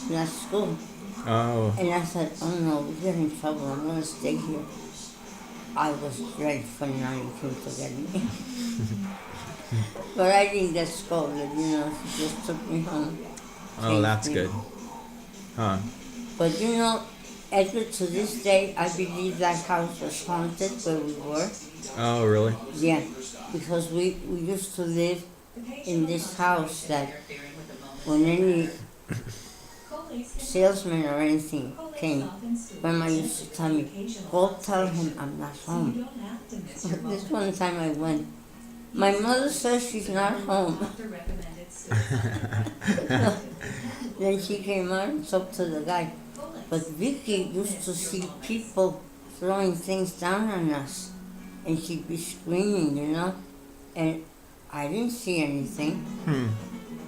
in that school. Oh. And I said, oh no, we get in trouble. I'm going to stay here. I was ready for Nanny Kim to get me. But I didn't get scolded, she just took me home. Oh, that's good. Huh. But Edgar, to this day, I believe that house was haunted where we were. Oh, really? Yeah, because we used to live in this house that when any salesman or anything came, Grandma used to tell me, go tell him I'm not home. But this one time I went, my mother says she's not home. Then she came out and talked to the guy. But Vicky used to see people throwing things down on us. And she'd be screaming, And I didn't see anything.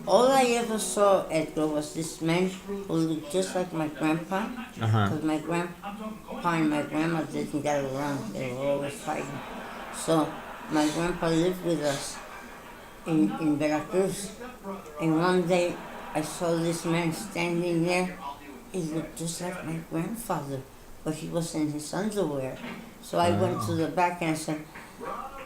All I ever saw, Edgar, was this man who looked just like my grandpa. Because my grandpa and my grandma didn't get along. They were always fighting. So my grandpa lived with us in Veracruz. And one day I saw this man standing there. He looked just like my grandfather, but he was in his underwear. So I went to the back and I said,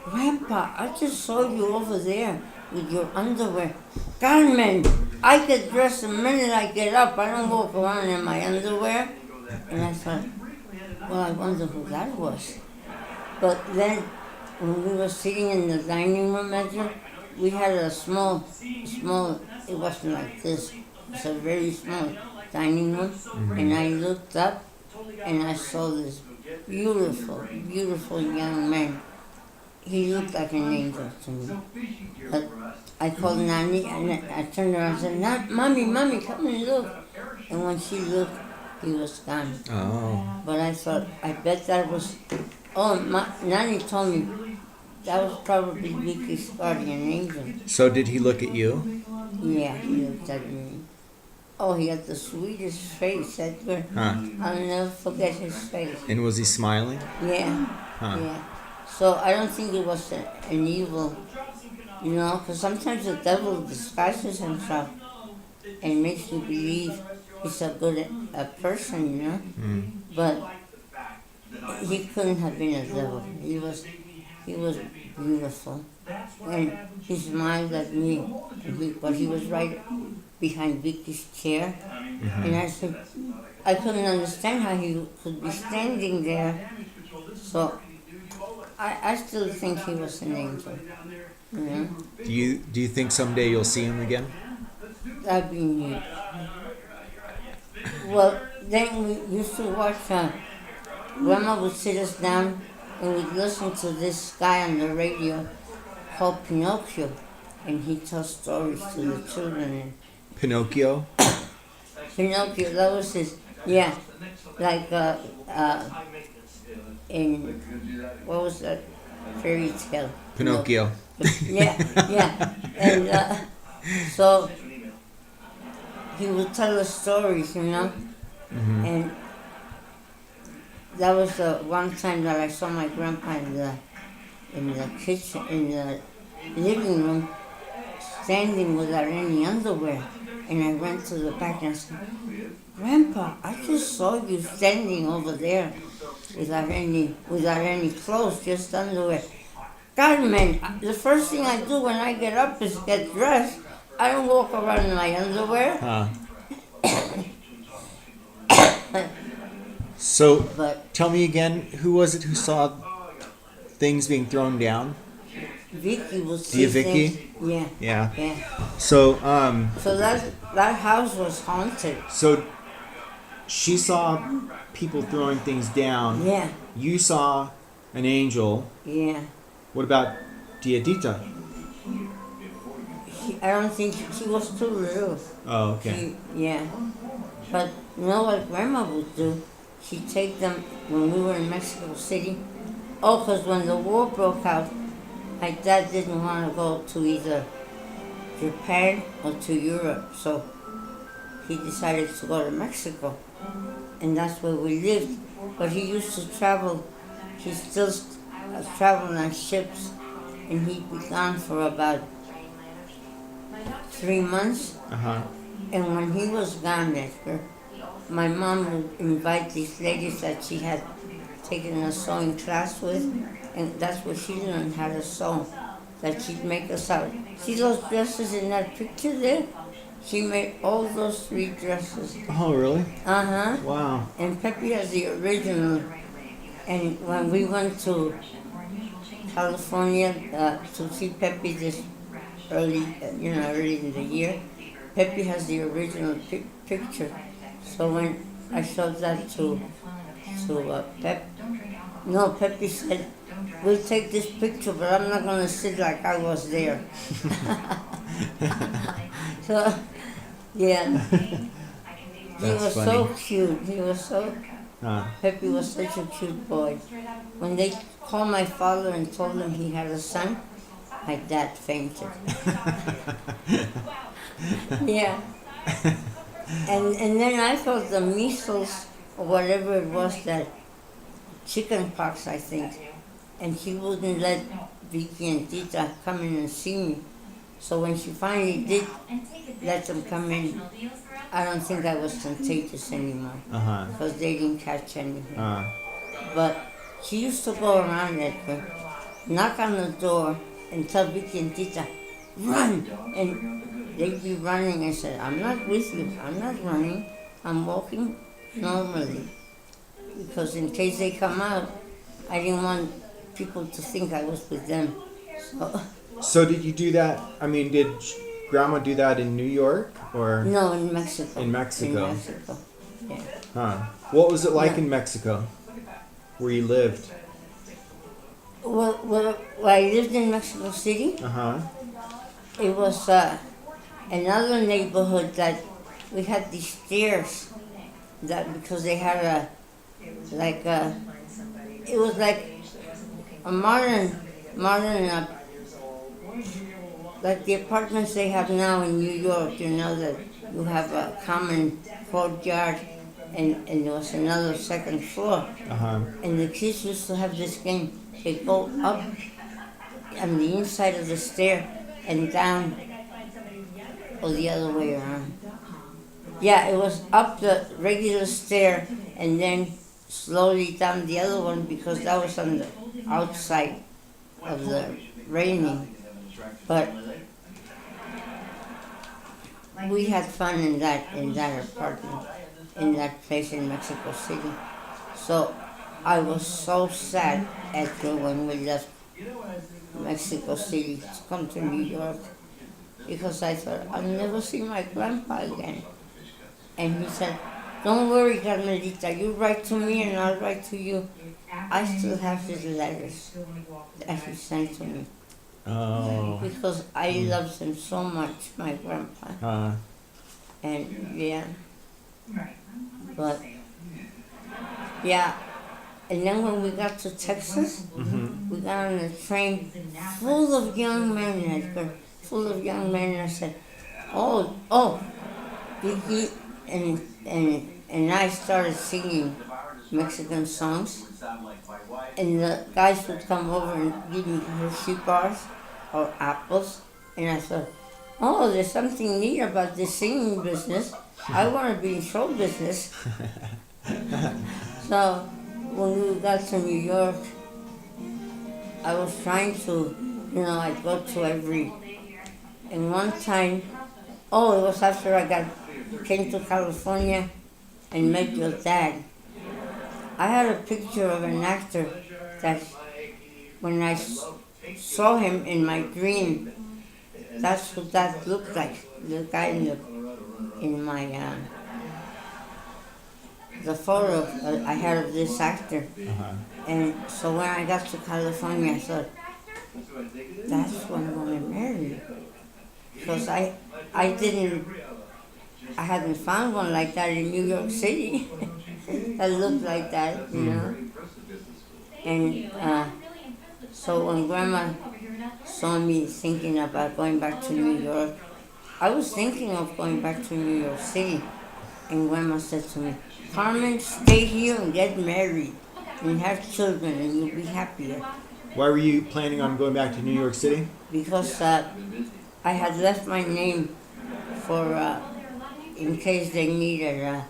Grandpa, I just saw you over there with your underwear. Carmen, I get dressed the minute I get up. I don't walk around in my underwear. And I thought, well, I wonder who that was. But then when we were sitting in the dining room, Edgar, we had a small, it wasn't like this. It's a very small dining room. And I looked up and I saw this beautiful, beautiful young man. He looked like an angel to me. But I called Nanny and I turned around and said, Mommy, come and look. And when she looked, he was gone. Oh. But I thought, I bet that was, Nanny told me that was probably Vicky's guardian angel. So did he look at you? Yeah, he looked at me. Oh, he had the sweetest face, Edgar. Huh. I'll never forget his face. And was he smiling? Yeah, Huh. yeah. So I don't think it was an evil, because sometimes the devil disguises himself and makes you believe he's a person, But he couldn't have been a devil. He was beautiful, and he smiled at me, but he was right behind Vicky's chair, and I said, I couldn't understand how he could be standing there. So I still think he was an angel. Do you think someday you'll see him again? That'd be neat. Well, then we used to watch. Grandma would sit us down and we'd listen to this guy on the radio called Pinocchio, and he tells stories to the children. Pinocchio? Pinocchio, that was his. Yeah, like in what was that fairy tale? Pinocchio. Yeah, and so he would tell us stories, and that was one time that I saw my grandpa in the kitchen, in the living room, standing without any underwear, and I went to the back and I said, Grandpa, I just saw you standing over there without any clothes, just underwear. Carmen, the first thing I do when I get up is get dressed. I don't walk around in my underwear. Huh. So, tell me again, who was it who saw things being thrown down? Vicky was see Vicky? things. Yeah. So, so that house was haunted. So, she saw people throwing things down. Yeah. You saw an angel. Yeah. What about Diadita? I don't think she was too little. Oh, okay. But you know what Grandma would do? She'd take them when we were in Mexico City. Oh, because when the war broke out, my dad didn't want to go to either Japan or to Europe, so he decided to go to Mexico. And that's where we lived. But he used to travel. He still traveled on ships, and he'd be gone for about 3 months. And when he was gone, Edgar, my mom would invite these ladies that she had taken a sewing class with, and that's where she learned how to sew. That she'd make us out. See those dresses in that picture there? She made all those 3 dresses. Oh, really? Uh-huh. Wow. And Pepe has the original. And when we went to California to see Pepe this early in the year, Pepe has the original picture. So when I showed that to Pep, no, Pepe said, "We'll take this picture, but I'm not gonna sit like I was there." So, yeah, he was funny. so cute. He was so. Pepe was such a cute boy. When they called my father and told him he had a son, my dad fainted. Yeah. And then I felt the measles or whatever it was, that chicken pox, I think. And she wouldn't let Vicky and Tita come in and see me. So when she finally did let them come in, I don't think I was contagious anymore. Because they didn't catch anything. But she used to go around, Edgar, knock on the door and tell Vicky and Tita, "Run!" And they'd be running. I said, "I'm not with you. I'm not running. I'm walking normally." Because in case they come out, I didn't want people to think I was with them. So did you do that? I mean, did Grandma do that in New York or? No, in Mexico. In Mexico. In Mexico. Yeah. What was it like in Mexico, where you lived? Well, I lived in Mexico City. It was another neighborhood that we had these stairs, that because they had it was like a modern like the apartments they have now in New York, that you have a common courtyard and there was another second floor. And the kids used to have this game. They go up on the inside of the stair and down, or the other way around. Yeah, it was up the regular stair and then slowly down the other one, because that was on the outside of the railing. But we had fun in that apartment, in that place in Mexico City. So I was so sad after when we left Mexico City to come to New York, because I thought I'll never see my grandpa again. And he said, "Don't worry, Carmelita, you write to me and I'll write to you." I still have his letters that he sent to me. Oh. Because I loved him so much, my grandpa. And yeah. But yeah. And then when we got to Texas, we got on a train full of young men, Edgar, full of young men. And I said, oh, Vicky and I started singing Mexican songs. And the guys would come over and give me Hershey bars or apples. And I thought, oh, there's something neat about this singing business. I want to be in show business. So when we got to New York, I was trying to, I'd go to every, and one time, it was after I came to California and met your dad. I had a picture of an actor that when I saw him in my dream, that's what that looked like. The guy in my the photo I had of this actor. And so when I got to California, I thought, that's what I'm going to marry. Because I hadn't found one like that in New York City that looked like that, And so when Grandma saw me thinking about going back to New York, I was thinking of going back to New York City. And Grandma said to me, "Carmen, stay here and get married and have children and you'll be happier." Why were you planning on going back to New York City? Because I had left my name for in case they needed a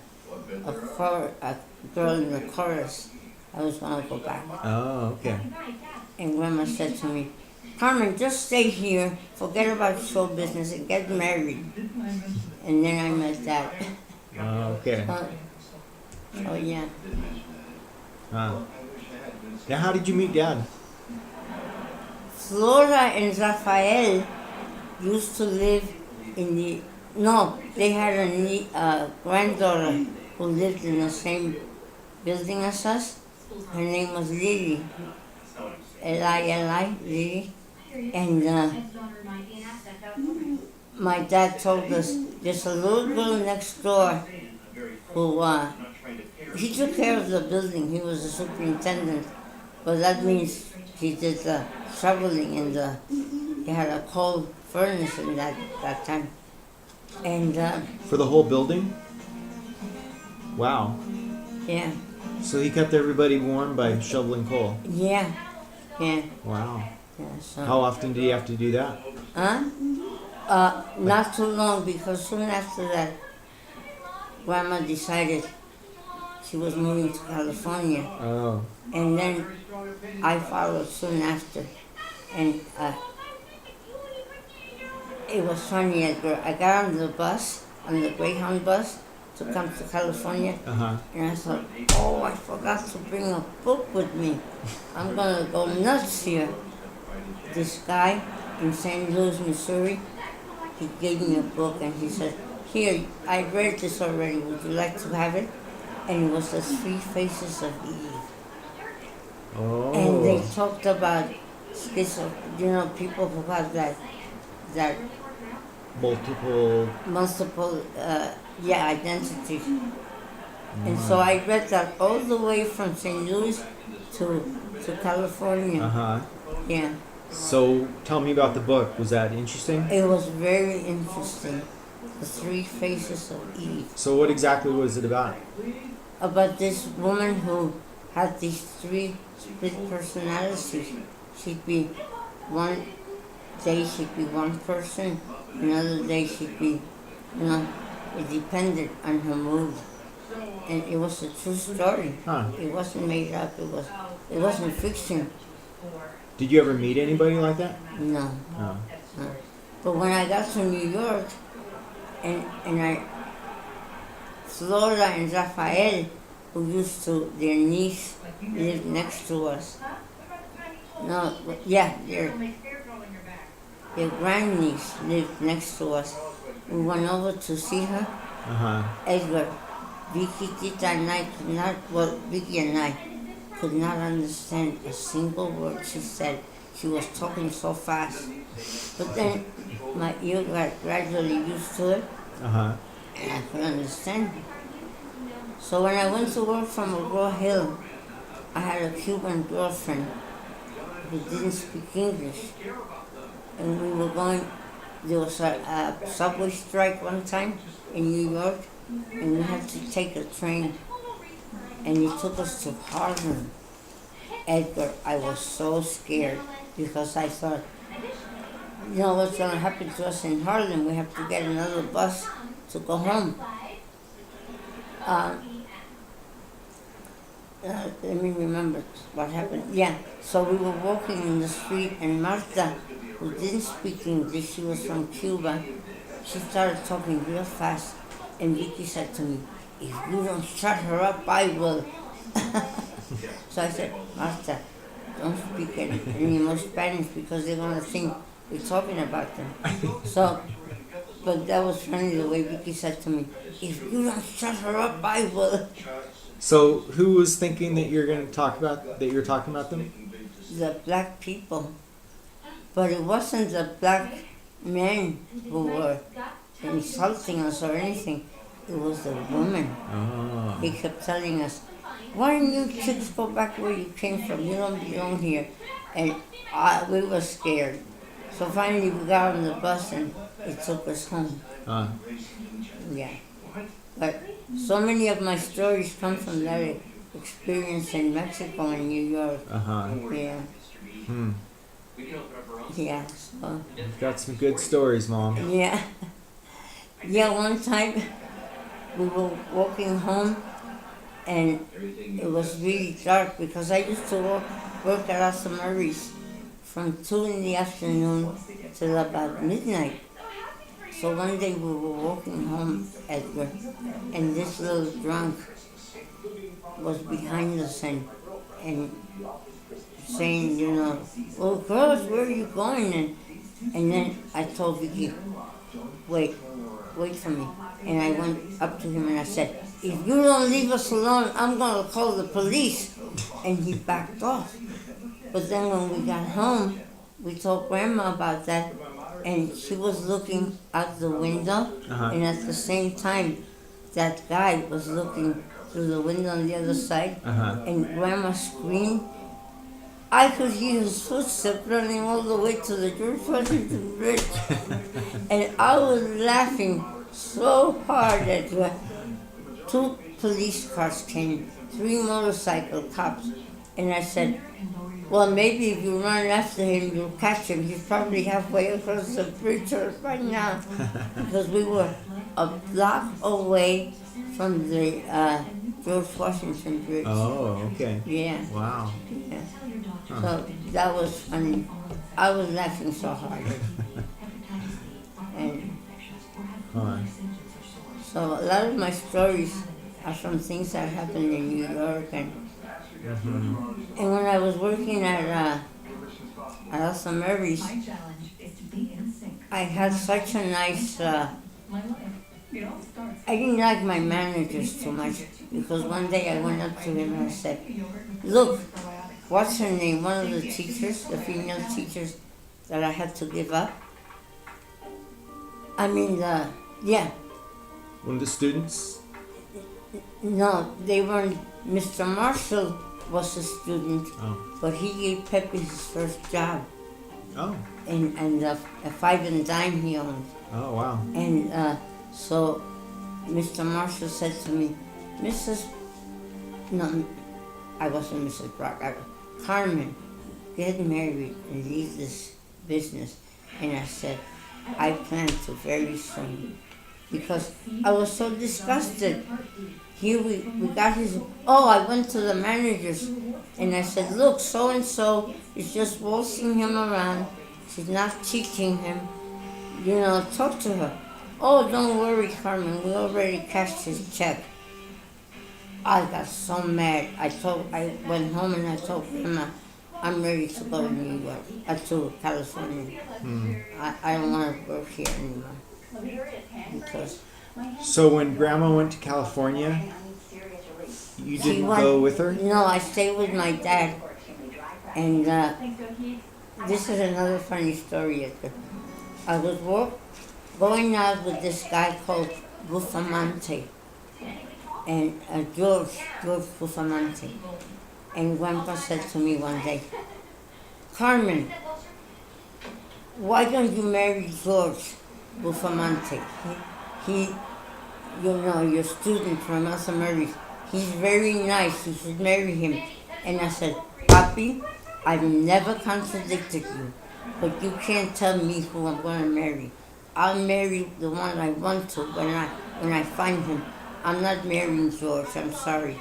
girl in the chorus, I was going to go back. Oh, okay. And Grandma said to me, Carmen, just stay here, forget about show business and get married. And then I met Dad. Oh, okay. Oh yeah. Now, how did you meet Dad? Flora and Rafael used to live in they had a granddaughter who lived in the same building as us. Her name was Lily. Lili, Lily. And my dad told us there's a little girl next door who, he took care of the building. He was the superintendent. But that means he did the shoveling and he had a coal furnace in that time. And For the whole building? Wow. yeah. So he kept everybody warm by shoveling coal? Yeah. Wow. Yeah, so. How often did he have to do that? Not too long, because soon after that, Grandma decided she was moving to California. Oh. And then I followed soon after. And it was funny, I got on the bus, on the Greyhound bus, to come to California. Uh-huh. And I thought, oh, I forgot to bring a book with me. I'm gonna go nuts here. This guy in St. Louis, Missouri, he gave me a book and he said, here, I read this already, would you like to have it? And it was the 3 Faces of Eve. Oh. And they talked about people who have that multiple identity. And so I read that all the way from St. Louis to California. Uh-huh. Yeah. So tell me about the book. Was that interesting? It was very interesting. The 3 Faces of Eve. So what exactly was it about? About this woman who had these 3 split personalities. She'd be one day she'd be one person, another day she'd be, it depended on her mood. And it was a true story. Huh. It wasn't made up, it wasn't fiction. Did you ever meet anybody like that? No. No. No. But when I got to New York, and Flora and Rafael, who used to, their niece lived next to us. No, yeah, their grandniece lived next to us. We went over to see her. Uh-huh. Edgar, Vicky, Tita, and I Vicky and I could not understand a single word she said. She was talking so fast. But then my ear got gradually used to it, Uh-huh. and I could understand. So when I went to work from McGraw-Hill, I had a Cuban girlfriend who didn't speak English. And we were going, there was a subway strike one time in New York, and we had to take a train. And he took us to Harlem. Edgar, I was so scared because I thought, what's going to happen to us in Harlem? We have to get another bus to go home. Let me remember what happened. Yeah, so we were walking in the street, and Marta, who didn't speak English, she was from Cuba, she started talking real fast, and Vicky said to me, if you don't shut her up, I will. So I said, Marta, don't speak any more Spanish because they're going to think we're talking about them. But that was funny the way Vicky said to me, if you don't shut her up, I will. So who was thinking that you're talking about them? The black people. But it wasn't the black men who were insulting us or anything. It was the women. Oh. He kept telling us, why don't you chicks go back where you came from? You don't belong here. And we were scared. So finally we got on the bus and it took us home. Yeah. But so many of my stories come from that experience in Mexico and New York. Uh-huh. Yeah. Yeah. So. You've got some good stories, Mom. Yeah. Yeah, one time we were walking home, and it was really dark because I used to work at Asa Murray's from 2 in the afternoon till about midnight. So one day we were walking home, Edgar, and this little drunk was behind us and saying, well, girls, where are you going? And then I told Vicky, wait for me. And I went up to him and I said, if you don't leave us alone, I'm going to call the police. And he backed off. But then when we got home, we told Grandma about that, and she was looking out the window, and at the same time, that guy was looking through the window on the other side, and Grandma screamed. I could hear his footsteps running all the way to the George Washington Bridge. And I was laughing so hard that 2 police cars came, 3 motorcycle cops, and I said, well, maybe if you run after him, you'll catch him. He's probably halfway across the bridge right now. Because we were a block away from the George Washington Bridge. Oh, okay. Yeah. Wow. Yeah. So that was funny. I was laughing so hard. And so a lot of my stories are from things that happened in New York. And when I was working at Elsa Murray's, I had such a nice... I didn't like my managers too much, because one day I went up to him and I said, look, what's her name? One of the teachers, the female teachers that I had to give up. Yeah. One of the students? No, they weren't. Mr. Marshall was a student, but he gave Pepe his first job. Oh. And a 5 and dime he owned. Oh, wow. And so Mr. Marshall said to me, I wasn't Mrs. Brocke, Carmen, get married and leave this business. And I said, I plan to very soon. Because I was so disgusted. Here we got I went to the managers and I said, look, so-and-so is just waltzing him around. She's not teaching him. Talk to her. Oh, don't worry, Carmen, we already cashed his check. I got so mad. I went home and I told Grandma, I'm ready to go to New York, to California. I don't want to work here anymore. Because so when Grandma went to California, you didn't go with her? No, I stayed with my dad. And this is another funny story. I was going out with this guy called Bustamante, and George Bustamante. And Grandpa said to me one day, Carmen, why don't you marry George Bustamante? He your student from Elsa Murray's. He's very nice. You should marry him. And I said, Papi, I've never contradicted you, but you can't tell me who I'm going to marry. I'll marry the one I want to when I find him. I'm not marrying George. I'm sorry.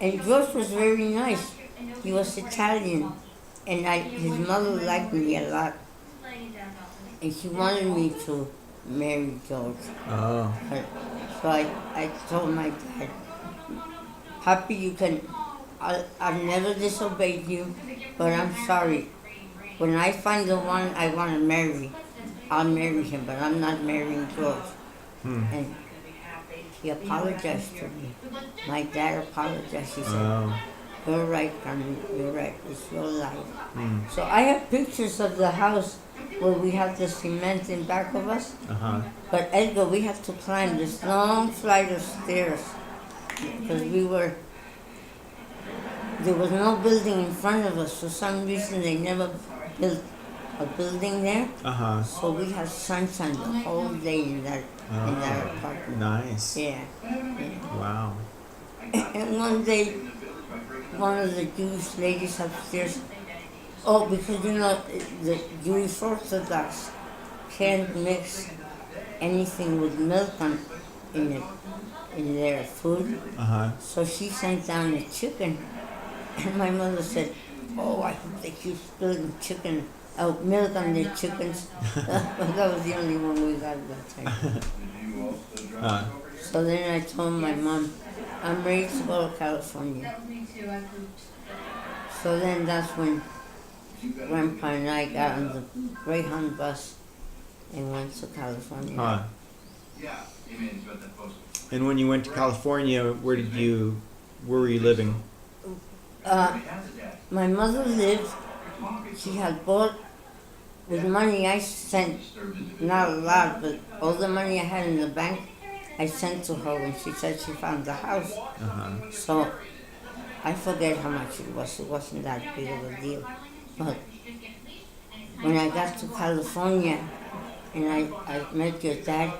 And George was very nice. He was Italian, and his mother liked me a lot, and she wanted me to marry George. Oh. So I told my dad, Papi, I've never disobeyed you, but I'm sorry. When I find the one I want to marry, I'll marry him, but I'm not marrying George. And he apologized to me. My dad apologized. He said, you're right, Carmen, you're right. It's your life. So I have pictures of the house where we have the cement in back of us. But Edgar, we had to climb this long flight of stairs because there was no building in front of us. For some reason, they never built a building there. So we had sunshine the whole day in that apartment. Nice. Yeah. Wow. And one day, one of the Jewish ladies upstairs, because the Jewish Orthodox can't mix anything with milk in it. in their food. So she sent down a chicken, and my mother said, "Oh, I hope they keep spilling milk on their chickens." But that was the only one we got at that time. So then I told my mom, "I'm ready to go to California." So then that's when Grandpa and I got on the Greyhound bus and went to California. And when you went to California, where were you living? My mother lived, she had bought, with money I sent, not a lot, but all the money I had in the bank, I sent to her when she said she found the house. So I forget how much it was. It wasn't that big of a deal. But when I got to California and I met your dad,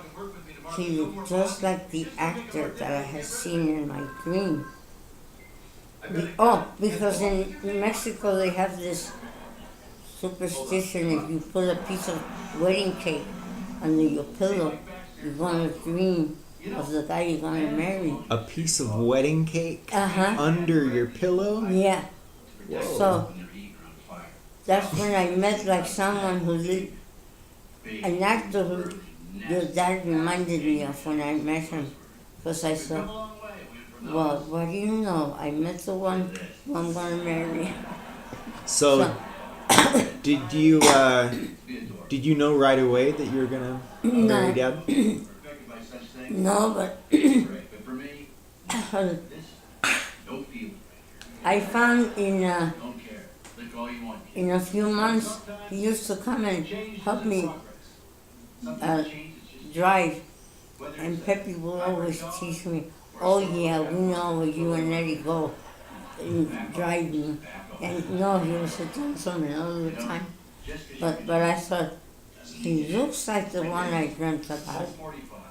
he looked just like the actor that I had seen in my dream. Because in Mexico they have this superstition: if you put a piece of wedding cake under your pillow, you're going to dream of the guy you're going to marry. A piece of wedding cake under your pillow? Yeah. Whoa. So that's when I met like someone an actor who your dad reminded me of when I met him. Because I said, "Well, what do you know? I met the one who I'm going to marry." So did you know right away that you were going to marry Dad? No, but I found in a few months he used to come and help me drive, and Pepe will always teach me, "Oh yeah, we know where you and Eddie go and driving." And no, he was a gentleman all the time. But I thought, he looks like the one I dreamt about.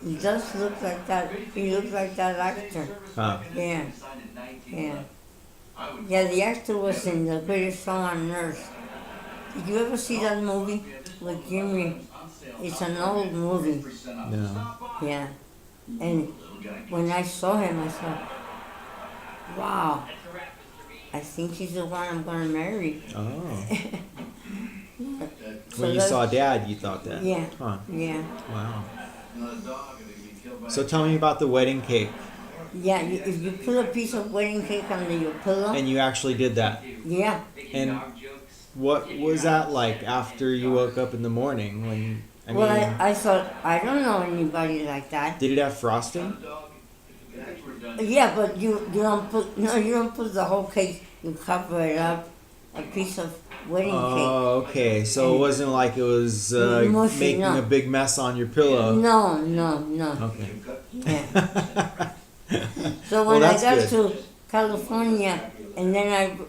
He does look like that. He looks like that actor. Yeah. Yeah, the actor was in The Greatest Show on Earth. Did you ever see that movie with Jimmy? It's an old movie. No. Yeah. And when I saw him, I thought, wow, I think he's the one I'm going to marry. Oh. So When you saw Dad, you thought that? Yeah. Huh. Yeah. Wow. So tell me about the wedding cake. Yeah, if you put a piece of wedding cake under your pillow. And you actually did that? Yeah. And what was that like after you woke up in the morning? I thought, I don't know anybody like that. Did it have frosting? Yeah, but you don't put the whole cake. You cover it up, a piece of wedding cake. Oh, okay. So it wasn't like it was mushy, making a big mess on your pillow. No. Okay. Yeah. So when I got to California, and then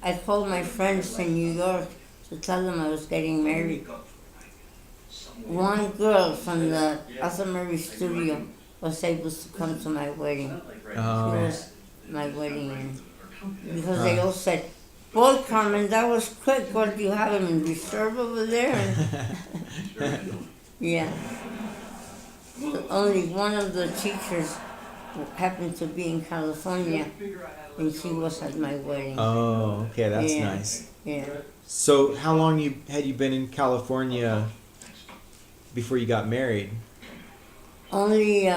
I called my friends in New York to tell them I was getting married. One girl from the Arthur Murray studio was able to come to my wedding. She was my wedding, because they all said, "Boy, Carmen, that was quick. What, do you have him in reserve over there?" Yeah. Only one of the teachers happened to be in California, and she was at my wedding. Oh, okay, that's nice. Yeah. So how long had you been in California before you got married? Only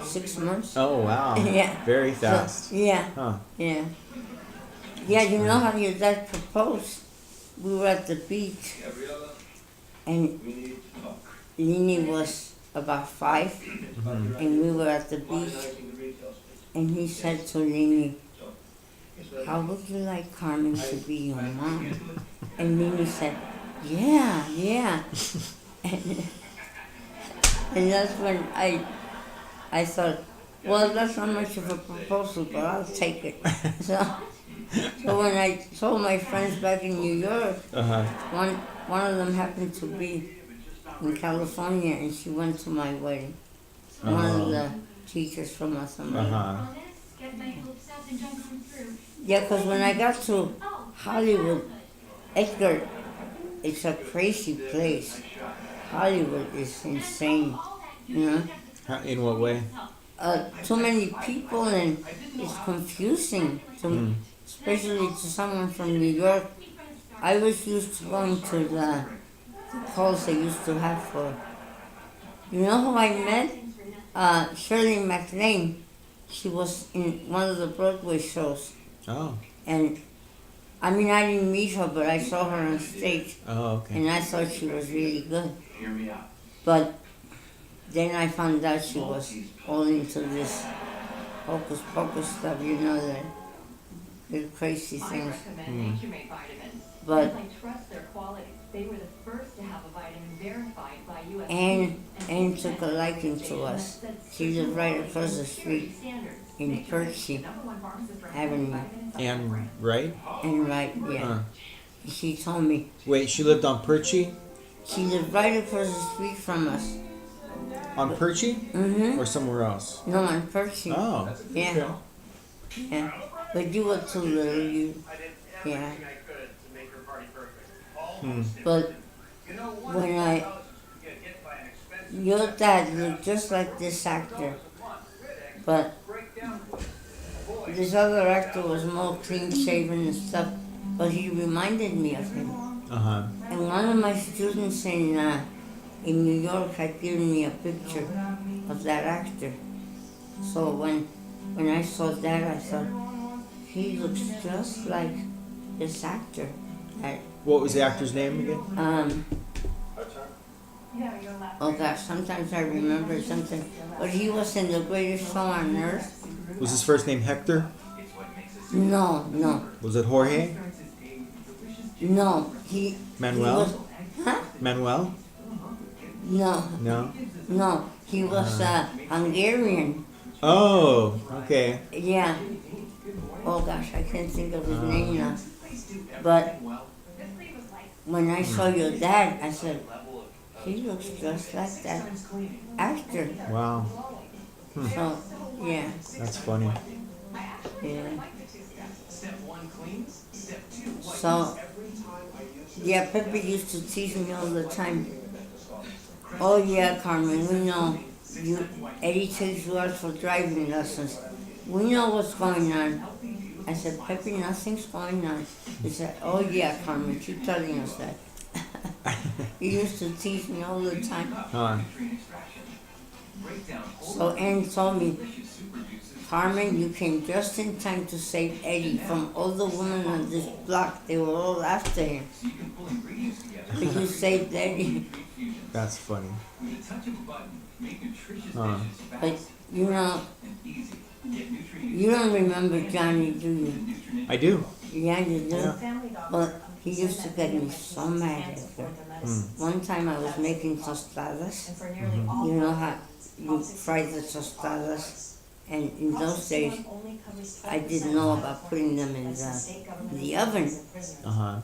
6 months. Oh, wow. Yeah. Very fast. So, yeah. Huh. Yeah. Yeah, you know how your dad proposed? We were at the beach, and Lini was about 5, and we were at the beach, and he said to Lini, "How would you like Carmen to be your mom?" And Lini said, yeah. And that's when I thought, well, that's not much of a proposal, but I'll take it. So when I told my friends back in New York, one of them happened to be in California, and she went to my wedding. One of the teachers from us. Yeah, because when I got to Hollywood, Edgar, it's a crazy place. Hollywood is insane, you know? In what way? too many people, and it's confusing, especially to someone from New York. I was used to going to the calls they used to have for. You know who I met? Shirley MacLaine. She was in one of the Broadway shows, Oh. and I mean I didn't meet her, but I saw her on stage, Oh, okay. and I thought she was really good. But then I found out she was all into this hocus pocus stuff, you know, the crazy things. But Anne took a liking to us. She lived right across the street in Percy Avenue. Anne Wright? And right, yeah. Huh. She told me Wait, she lived on Perchy? she lived right across the street from us. On Perchy? Mm-hmm. Or somewhere else? No, on Percy. Oh. Yeah. Yeah. But you were too little, you. Yeah. But when your dad looked just like this actor, but this other actor was more clean shaven and stuff, but he reminded me of him. Uh-huh. And one of my students in New York had given me a picture of that actor. So when I saw that, I thought, he looks just like this actor. What was the actor's name again? Oh gosh, sometimes I remember something. But he was in The Greatest Show on Earth. Was his first name Hector? No. Was it Jorge? No, Manuel? He was, huh? Manuel? No, No? he was Hungarian. Oh, okay. Yeah. Oh gosh, I can't think of his name now. But when I saw your dad, I said, he looks just like that actor. Wow. So, yeah. That's funny. Yeah. So, yeah, Pepe used to tease me all the time. Oh yeah, Carmen, we know Eddie takes you out for driving lessons. We know what's going on. I said, Pepe, nothing's going on. He said, oh yeah, Carmen, keep telling us that. He used to tease me all the time. Huh. So Anne told me, Carmen, you came just in time to save Eddie from all the women on this block. They were all after him. But you saved Eddie. That's funny. Huh. But you know, you don't remember Johnny, do you? I do. Yeah, you do? Yeah. But he used to get me so mad at her. One time I was making tostadas. You know how you fry the tostadas? And in those days, I didn't know about putting them in the oven. Uh-huh.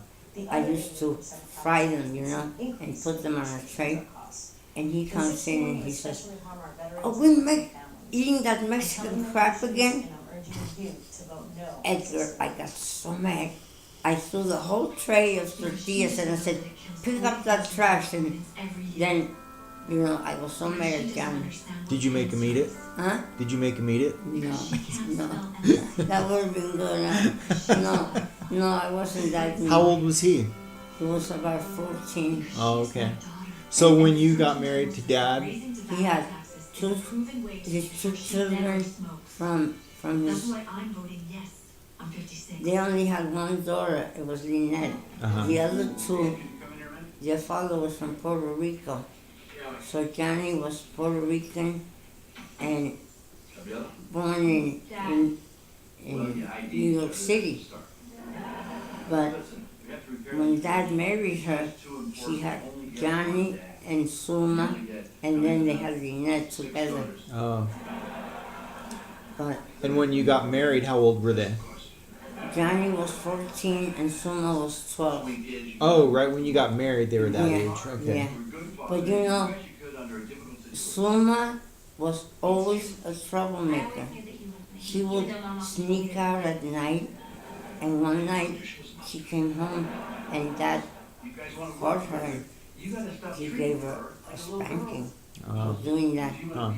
I used to fry them, you know, and put them on a tray. And he comes in and he says, "Oh, we eating that Mexican crap again?" Edgar, I got so mad. I threw the whole tray of tortillas and I said, "Pick up that trash." And then, you know, I was so mad at Johnny. Did you make him eat it? Huh? Did you make him eat it? No. That would have been good. No, I wasn't that mean. How old was he? He was about 14. Oh, okay. So when you got married to Dad, He had his two children from his. They only had one daughter. It was Lynette. Uh-huh. The other two, their father was from Puerto Rico. So Johnny was Puerto Rican and born in New York City. But when Dad married her, she had Johnny and Suma, and then they had Lynette together. oh. But And when you got married, how old were they? Johnny was 14 and Suma was 12. Oh, right when you got married, they were that age. Okay. Yeah. But you know, Suma was always a troublemaker. She would sneak out at night, and one night she came home and Dad caught her and he gave her a spanking for doing that. Huh.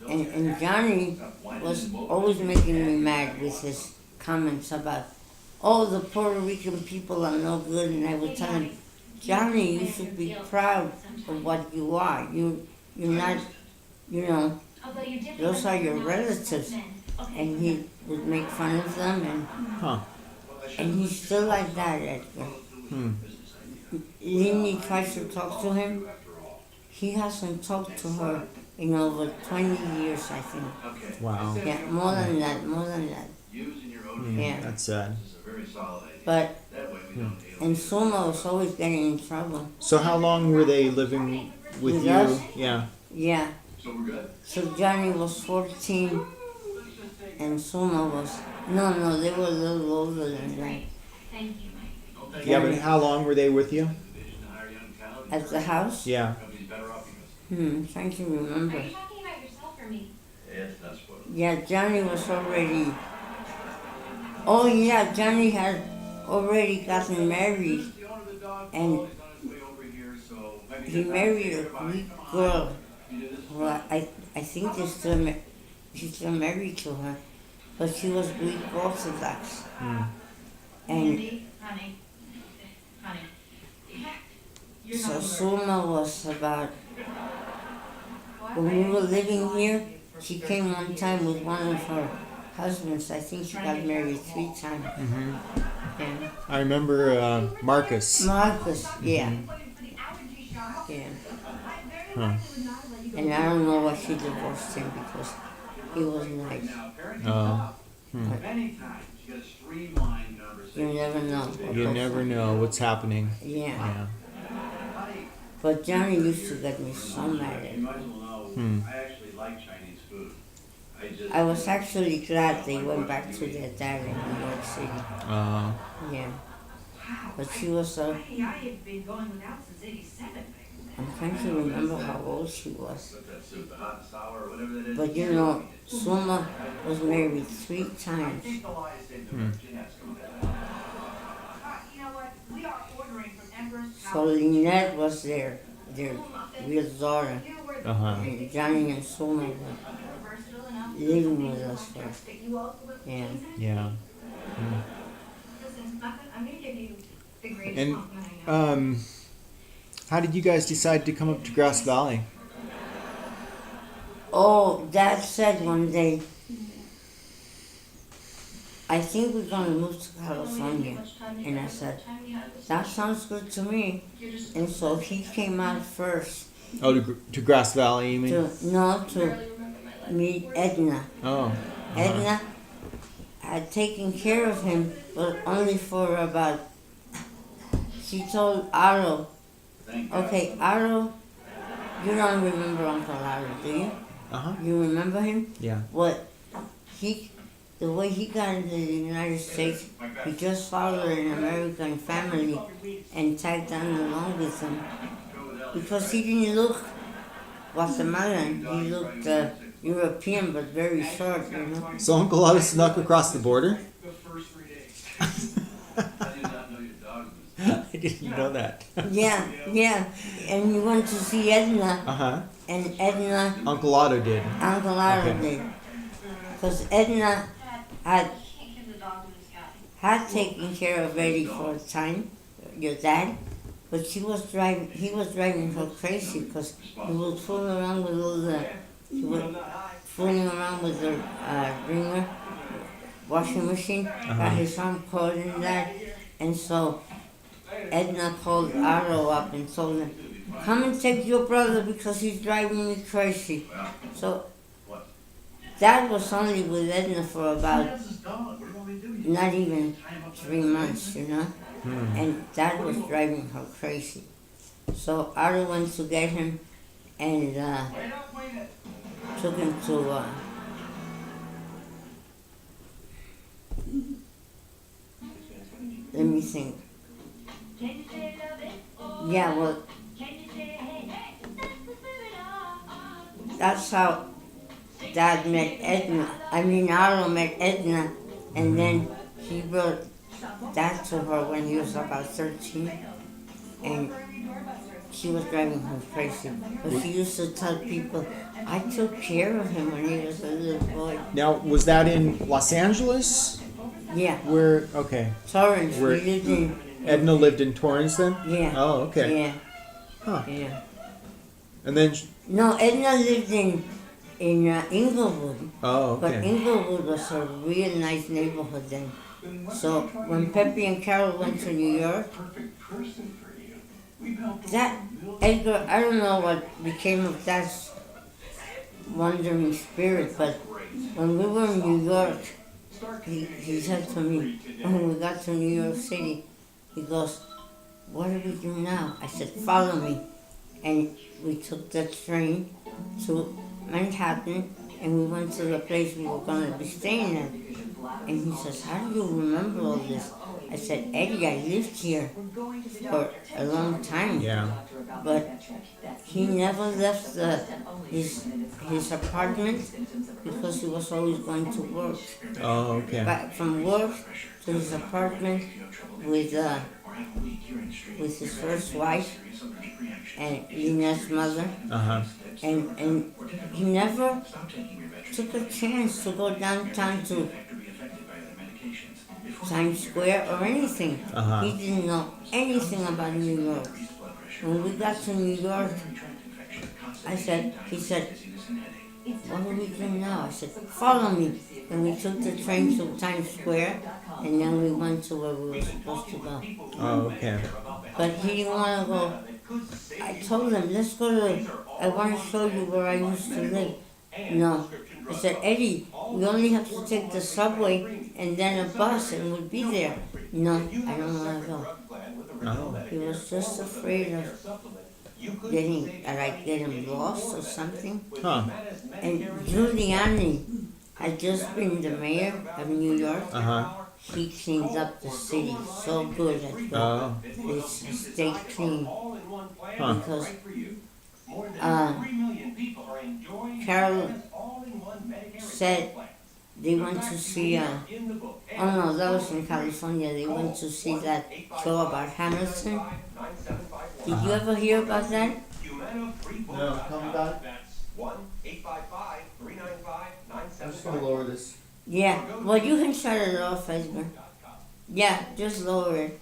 And Johnny was always making me mad with his comments about, oh, the Puerto Rican people are no good, and I would tell him, Johnny, you should be proud of what you are. You're not, you know, those are your relatives. And he would make fun of them, and he's still like that, Edgar. Lini tries to talk to him. He hasn't talked to her in over 20 years, I think. Wow. Yeah, more than that. Yeah. That's sad. But, and Suma was always getting in trouble. So how long were they living with you? us? Yeah. Yeah. So Johnny was 14, and Suma was, no, they were a little older than that. Yeah, but how long were they with you? At the house? Yeah. Trying to remember. Are you talking about yourself or me? Yeah, Johnny was already. Oh yeah, Johnny had already gotten married, and he married a Greek girl. Well, I think he's still married to her, but she was Greek Orthodox. And Honey. so Suma was about. When we were living here, she came one time with one of her husbands. I think she got married 3 times. Yeah. I remember Marcus. Marcus, yeah. Yeah. Huh. And I don't know why she divorced him because he was nice. Oh. You never know. You never know what's happening. Yeah. But Johnny used to get me so mad at him. I actually like Chinese food. I was actually glad they went back to their dad in New York City. Yeah. But she was I have been going without since '87. I'm trying to remember how old she was. The hot and sour or whatever that is. But you know, Suma was married 3 times. You know what? We are ordering from Emperor's So Lynette was their real daughter. And Johnny and Suma were living with us first. Yeah. Yeah. Listen, I'm going to give you the greatest And compliment I know. how did you guys decide to come up to Grass Valley? Oh, Dad said one day, I think we're going to move to California. And I said, that sounds good to me. And so he came out first. Oh, to Grass Valley, you mean? To meet Edna. Oh. Edna had taken care of him, but only for about, she told Otto, okay, Otto, you don't remember Uncle Otto, do you? You remember him? Yeah. Well, the way he got into the United States, he just followed an American family and tagged on along with them. Because he didn't look Guatemalan, he looked European, but very short, you know. So Uncle Otto snuck across the border? I didn't know that. Yeah. And he went to see Edna. And Edna... Uncle Otto did. Uncle Otto did. Because Edna had taken care of Eddie for a time, your dad, but he was driving her crazy because he would fool around with fooling around with the wringer, washing machine, got his arm caught in that, and so Edna called Otto up and told him, come and take your brother because he's driving me crazy. So Dad was only with Edna for about not even 3 months, you know, and Dad was driving her crazy. So Otto went to get him and took him to let me think. Yeah, well, that's how Dad met Edna. Otto met Edna, and then he brought Dad to her when he was about 13, and she was driving him crazy. But she used to tell people, I took care of him when he was a little boy. Now, was that in Los Angeles? Yeah, Where? Okay. Torrance. Where- We lived in. Edna lived in Torrance then? Yeah. Oh, okay. Yeah. Huh. Yeah. And then, No, Edna lived in Inglewood. oh, But okay. Inglewood was a real nice neighborhood then. So when Pepe and Carol went to New York, that Edgar, I don't know what became of that wandering spirit, but when we were in New York, he said to me, when we got to New York City, he goes, "What do we do now?" I said, "Follow me." And we took the train to Manhattan, and we went to the place we were going to be staying at. And he says, "How do you remember all this?" I said, "Eddie, I lived here for a long time." Yeah. But he never left his apartment because he was always going to work. Oh, okay. Back from work to his apartment with his first wife and Lina's mother. Uh-huh. And he never took a chance to go downtown to Times Square or anything. Uh-huh. He didn't know anything about New York. When we got to New York, he said, "What do we do now?" I said, "Follow me." And we took the train to Times Square, and then we went to where we were supposed to go. Oh, okay. But he didn't want to go. I told him, "Let's go to, I want to show you where I used to live." No. I said, "Eddie, we only have to take the subway and then a bus and we'll be there." No, I don't want to go. Oh. He was just afraid of get him lost or something. Huh. And Giuliani had just been the mayor of New York. Uh-huh. He cleaned up the city so good at Oh. stay clean. Huh. Because Carol said they went to see, oh no, that was in California. They went to see that show about Hamilton. Did you ever hear about that? No, come back. I'm just gonna lower this. Yeah, well, you can shut it off, Edgar. Yeah, just lower it.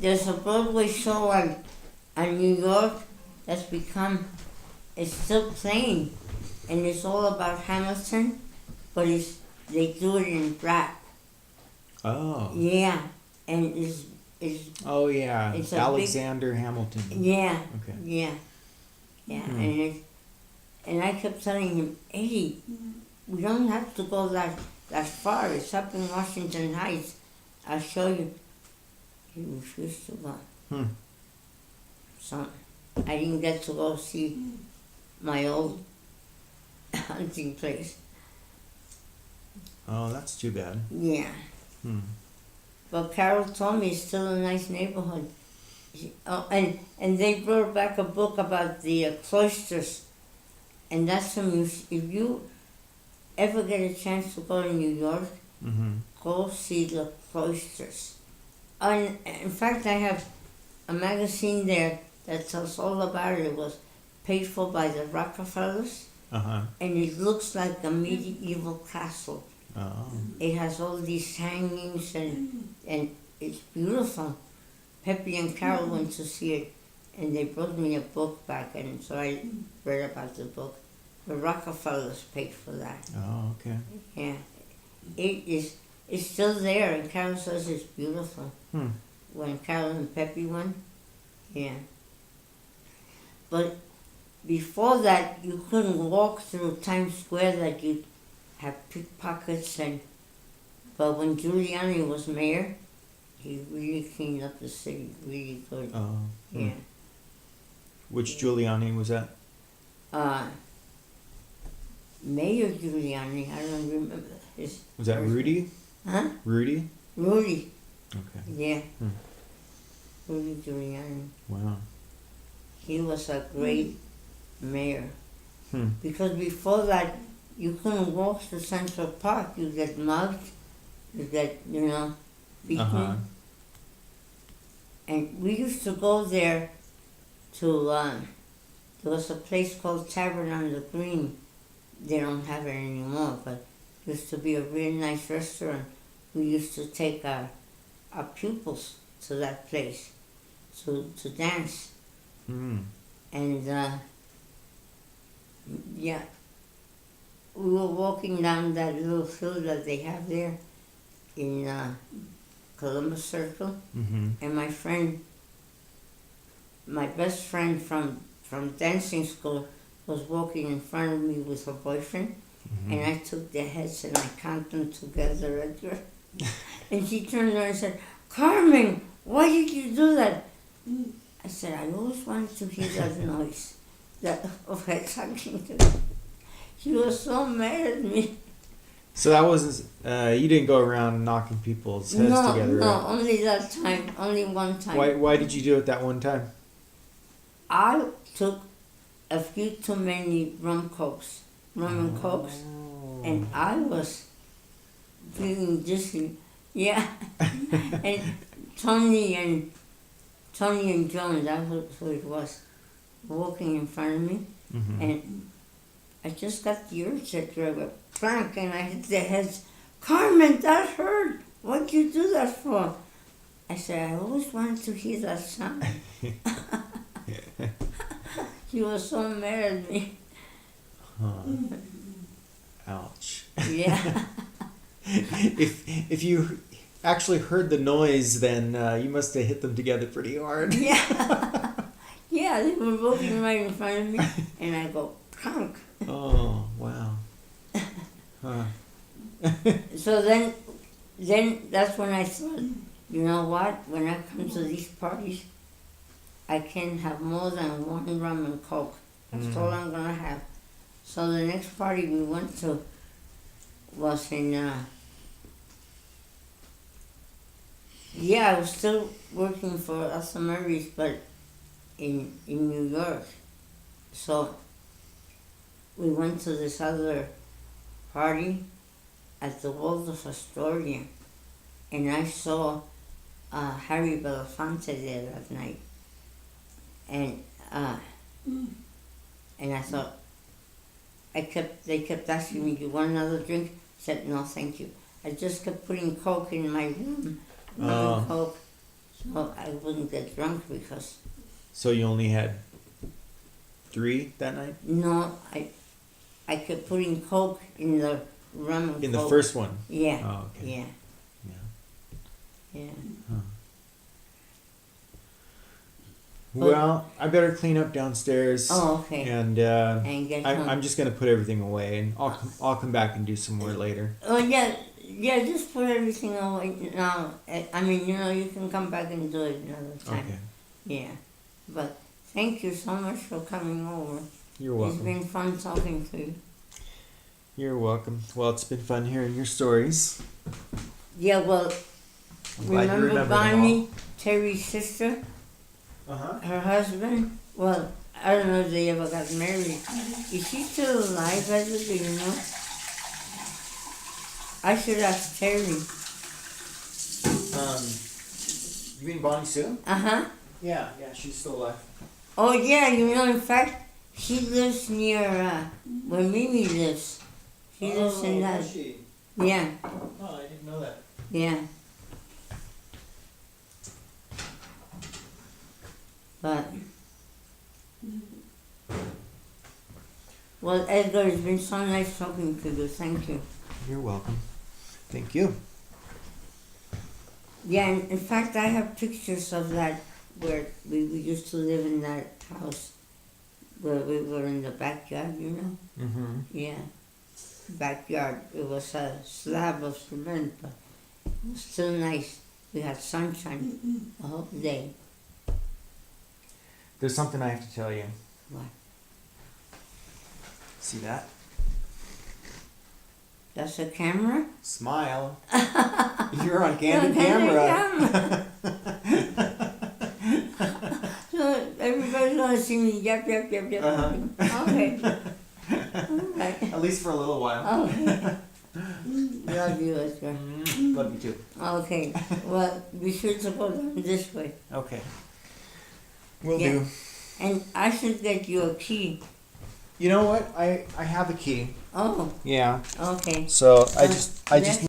There's a Broadway show on New York that's it's still playing, and it's all about Hamilton, but they do it in rap. Oh. Yeah, and it's Oh, yeah. It's a Alexander Hamilton. yeah, Okay. yeah, Hmm. and I kept telling him, "Eddie, we don't have to go that far. It's up in Washington Heights. I'll show you." He refused to go. Hmm. So I didn't get to go see my old hunting place. Oh, that's too bad. Yeah. Hmm. But Carol told me it's still a nice neighborhood. And they brought back a book about the cloisters. And that's if you ever get a chance to go to New York, Mm-hmm. go see the cloisters. And in fact, I have a magazine there that tells all about it. It was paid for by the Rockefellers, Uh-huh. and it looks like a medieval castle. Oh. It has all these hangings and it's beautiful. Pepe and Carol went to see it, and they brought me a book back, and so I read about the book. The Rockefellers paid for that. Oh, okay. Yeah, it's still there, and Carol says it's beautiful. Hmm. When Carol and Pepe went, yeah. But before that, you couldn't walk through Times Square, that you'd have pickpockets but when Giuliani was mayor, he really cleaned up the city, really good. Oh. Hmm. Yeah. Which Giuliani was that? Mayor Giuliani, I don't remember his. Was that first- Rudy? Huh? Rudy? Rudy. Okay. Yeah. Hmm. Rudy Giuliani. Wow. He was a great mayor. Hmm. Because before that, you couldn't walk to Central Park. You get mugged, you get, beaten. Uh-huh. And we used to go there to there was a place called Tavern on the Green. They don't have it anymore, but it used to be a really nice restaurant. We used to take our pupils to that place to dance. Mm. And yeah, we were walking down that little hill that they have there in Columbus Circle, Mm-hmm. and my best friend from dancing school was walking in front of me with her boyfriend, and I took their heads and I counted them together, Edgar. And she turned around and said, "Carmen, why did you do that?" I said, "I always wanted to hear that noise, that of her talking to me." She was so mad at me. So that wasn't. You didn't go around knocking people's heads together, No, right? only that time, only one time. Why did you do it that one time? I took a few too many rum and cokes, and I was feeling dizzy. Yeah, and Tony and Joan, that's who it was, walking in front of me, Mm-hmm. and I just got the urge to grab a plank and I hit their heads. "Carmen, that hurt. What'd you do that for?" I said, "I always wanted to hear that sound." She was so mad at me. Ouch. Yeah. If you actually heard the noise, then you must have hit them together pretty hard. Yeah. Yeah, they were walking right in front of me, and I go, "Clunk." Oh, wow. Huh. So then that's when I thought, you know what? When I come to these parties, I can't have more than one rum and coke. That's all I'm gonna have. So the next party we went to was in, I was still working for Elsa Mary's, but in New York. So we went to this other party at the Waldorf Astoria, and I saw Harry Belafonte there that night. And I thought, they kept asking me, "Do you want another drink?" I said, "No, thank you." I just kept putting Coke in my room, Coke, so I wouldn't get drunk because. So you only had 3 that night? No, I kept putting Coke in the rum and In Coke. the first one? Yeah. Oh, okay. Yeah. Yeah. Yeah. Well, I better clean up downstairs. Oh, okay. And get home. I'm just gonna put everything away, and I'll come back and do some more later. Oh yeah, just put everything away now. I mean, you can come back and do it another time. Okay. Yeah, but thank you so much for coming over. You're welcome. It's been fun talking to you. You're welcome. Well, it's been fun hearing your stories. Yeah, well, I'm glad you remember them all. Bonnie, Terry's sister, her husband? Well, I don't know if they ever got married. Is she still alive, Heather? Do you know? I should ask Terry. You mean Bonnie Sue? Uh-huh. Yeah, she's still alive. Oh, yeah, in fact, she lives near where Mimi lives. She lives in that. She? Yeah, Oh, I didn't know that. yeah. But, well, Edgar, it's been so nice talking to you. Thank you. You're welcome. Thank you. Yeah, and in fact, I have pictures of that where we used to live in that house where we were in the backyard, Mm-hmm. Yeah, backyard. It was a slab of cement, but it was still nice. We had sunshine the whole day. There's something I have to tell you. What? See that? That's a camera? Smile. You're on Yeah, candid camera. So everybody's gonna see me. Yep. Okay. Alright. At least for a little while. Okay. Love you, Edgar. Love you too. Okay. Well, be sure to go down this way. Okay. Will Yeah. do. And I should get you a key. You know what? I have a key. Oh, Yeah. okay. So I Uh, just